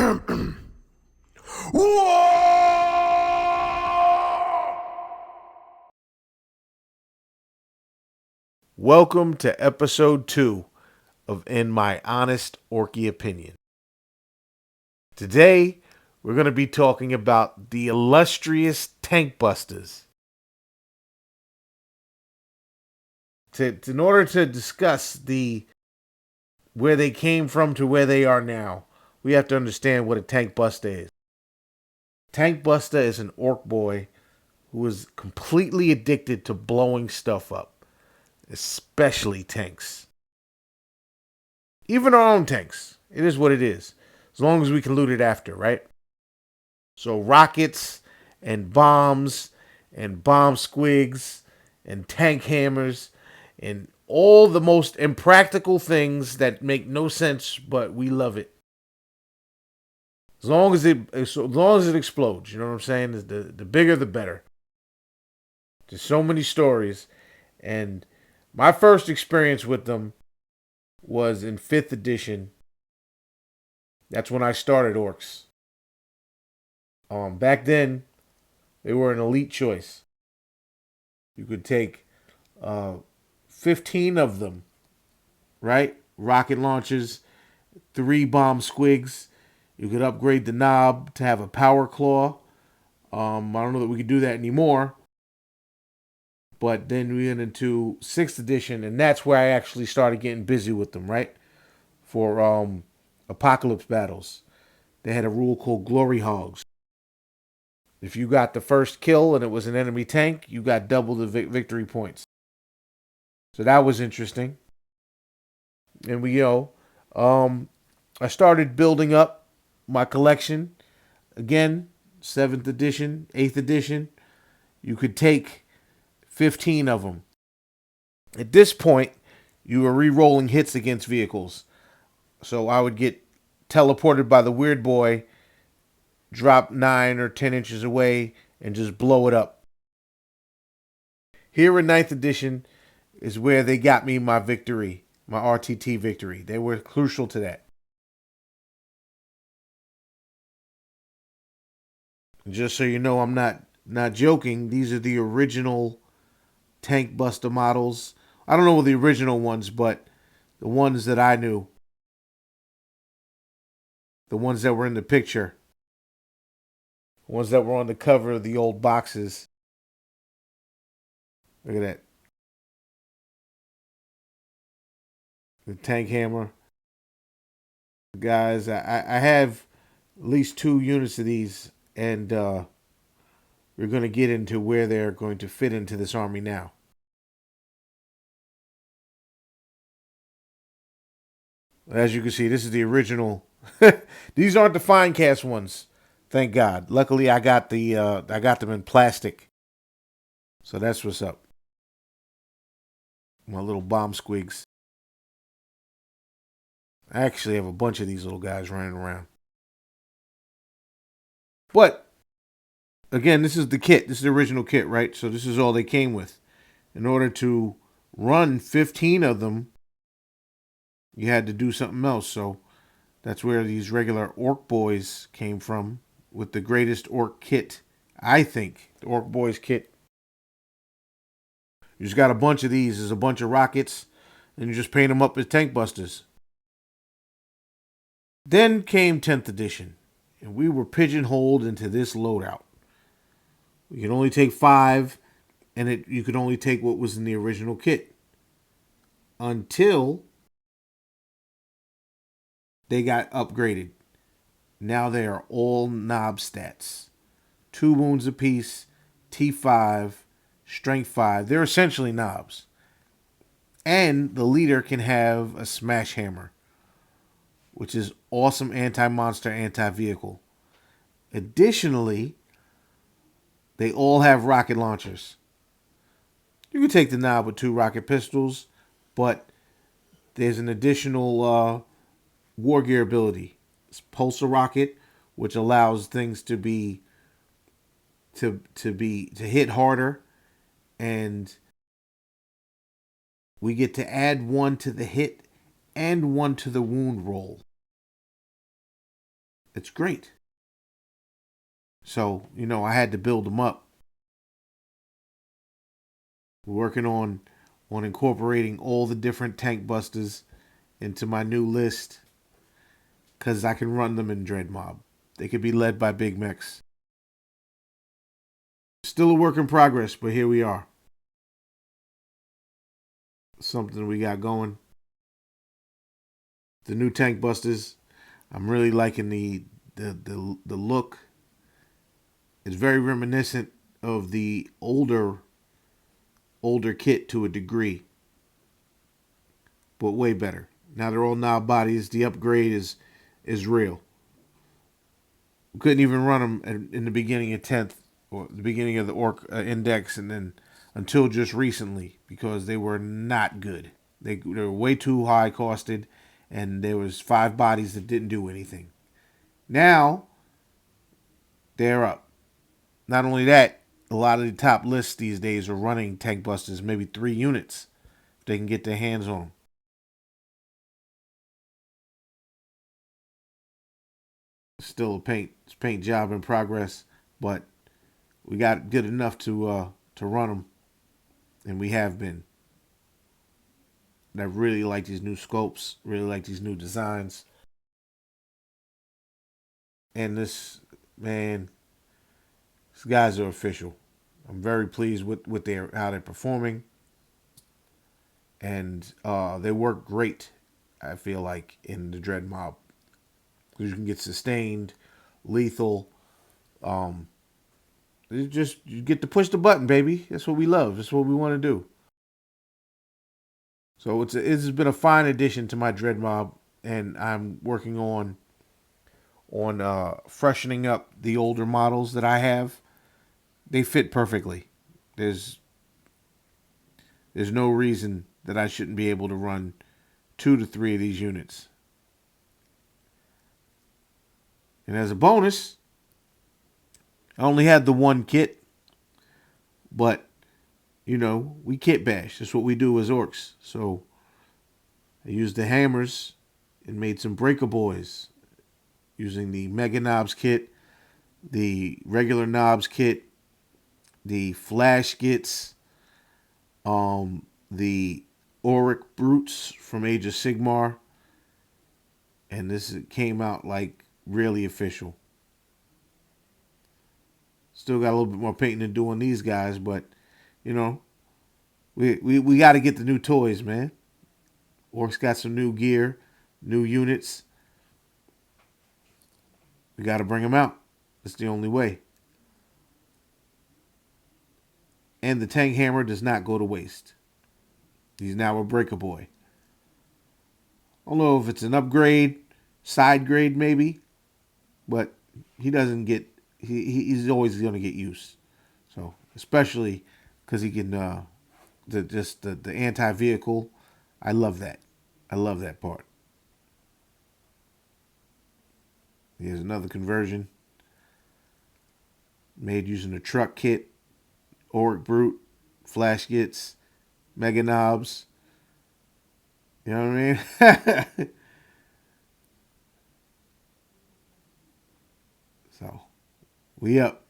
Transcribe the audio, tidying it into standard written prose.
Welcome to episode 2 of In My Honest Orky Opinion. Today, we're going to be talking about the illustrious Tankbustaz. In order to discuss where they came from to where they are now, we have to understand what a Tankbuster is. Tankbuster is an orc boy who is completely addicted to blowing stuff up, especially tanks. Even our own tanks. It is what it is. As long as we can loot it after, right? So rockets and bombs and bomb squigs and tank hammers and all the most impractical things that make no sense, but we love it. As long as it explodes, you know what I'm saying? The bigger the better. There's so many stories, and my first experience with them was in 5th edition. That's when I started orcs. Back then, they were an elite choice. You could take 15 of them, right? Rocket launchers, 3 bomb squigs. You could upgrade the knob to have a power claw. I don't know that we could do that anymore. But then we went into 6th edition, and that's where I actually started getting busy with them, right? For apocalypse battles. They had a rule called Glory Hogs. If you got the first kill and it was an enemy tank, you got double the victory points. So that was interesting. And I started building up my collection. Again, 7th edition, 8th edition. You could take 15 of them. At this point, you were re-rolling hits against vehicles. So I would get teleported by the weird boy, drop 9 or 10 inches away, and just blow it up. Here in 9th edition is where they got me my victory, my RTT victory. They were crucial to that. Just so you know, I'm not joking. These are the original Tankbuster models. I don't know the original ones, but the ones that I knew. The ones that were in the picture. The ones that were on the cover of the old boxes. Look at that. The tank hammer. Guys, I have at least 2 units of these, and we're going to get into where they're going to fit into this army now. As you can see, this is the original. These aren't the fine cast ones, thank God. Luckily, I got them in plastic, so that's what's up. My little bomb squigs. I actually have a bunch of these little guys running around. But again, this is the kit. This is the original kit, right? So this is all they came with. In order to run 15 of them, you had to do something else. So that's where these regular orc boys came from, with the greatest orc kit, I think. The orc boys kit. You just got a bunch of these. There's a bunch of rockets, and you just paint them up as Tankbustaz. Then came 10th edition, and we were pigeonholed into this loadout. You could only take 5, and you could only take what was in the original kit. Until they got upgraded. Now they are all knob stats. 2 wounds apiece, T5, strength 5. They're essentially knobs. And the leader can have a smash hammer, which is awesome anti-monster, anti-vehicle. Additionally, they all have rocket launchers. You can take the knob with 2 rocket pistols, but there's an additional war gear ability. It's pulsar rocket, which allows things to hit harder, and we get to add 1 to the hit and 1 to the wound roll. It's great. So, I had to build them up. We're working on incorporating all the different tank busters into my new list because I can run them in Dread Mob. They could be led by big mechs. Still a work in progress, but here we are. Something we got going. The new tank busters. I'm really liking the look. It's very reminiscent of the older kit to a degree, but way better. Now they're all knob bodies. The upgrade is real. We couldn't even run them in the beginning of 10th or the beginning of the Orc Index, and then until just recently because they were not good. They were way too high costed, and there was 5 bodies that didn't do anything. Now they're up. Not only that, a lot of the top lists these days are running tank busters, maybe 3 units if they can get their hands on them. Still a paint job in progress, but we got good enough to run them, and we have been. And I really like these new scopes, really like these new designs, and this man, these guys are official. I'm very pleased with their how they're performing, and they work great. I feel like in the Dread Mob because you can get sustained, lethal. Um, you get to push the button, baby. That's what we love. That's what we want to do. So it's been a fine addition to my Dread Mob, and I'm working on freshening up the older models that I have. They fit perfectly. There's there's no reason that I shouldn't be able to run 2 to 3 of these units. And as a bonus, I only had the one kit, but we kit bash. That's what we do as orcs. So I used the hammers and made some breaker boys using the Mega Knobs kit, the regular Knobs kit, the Flash kits, the Auric Brutes from Age of Sigmar, and this came out like really official. Still got a little bit more painting to do on these guys, but we got to get the new toys, man. Orcs got some new gear, new units. We got to bring them out. That's the only way. And the tank hammer does not go to waste. He's now a breaker boy. I don't know if it's an upgrade, side grade maybe, but he doesn't get. He's always going to get used. So especially because he can the anti vehicle. I love that. I love that part. Here's another conversion made using a truck kit, Auric Brute, Flash kits, Mega Knobs. You know what I mean? So, we up.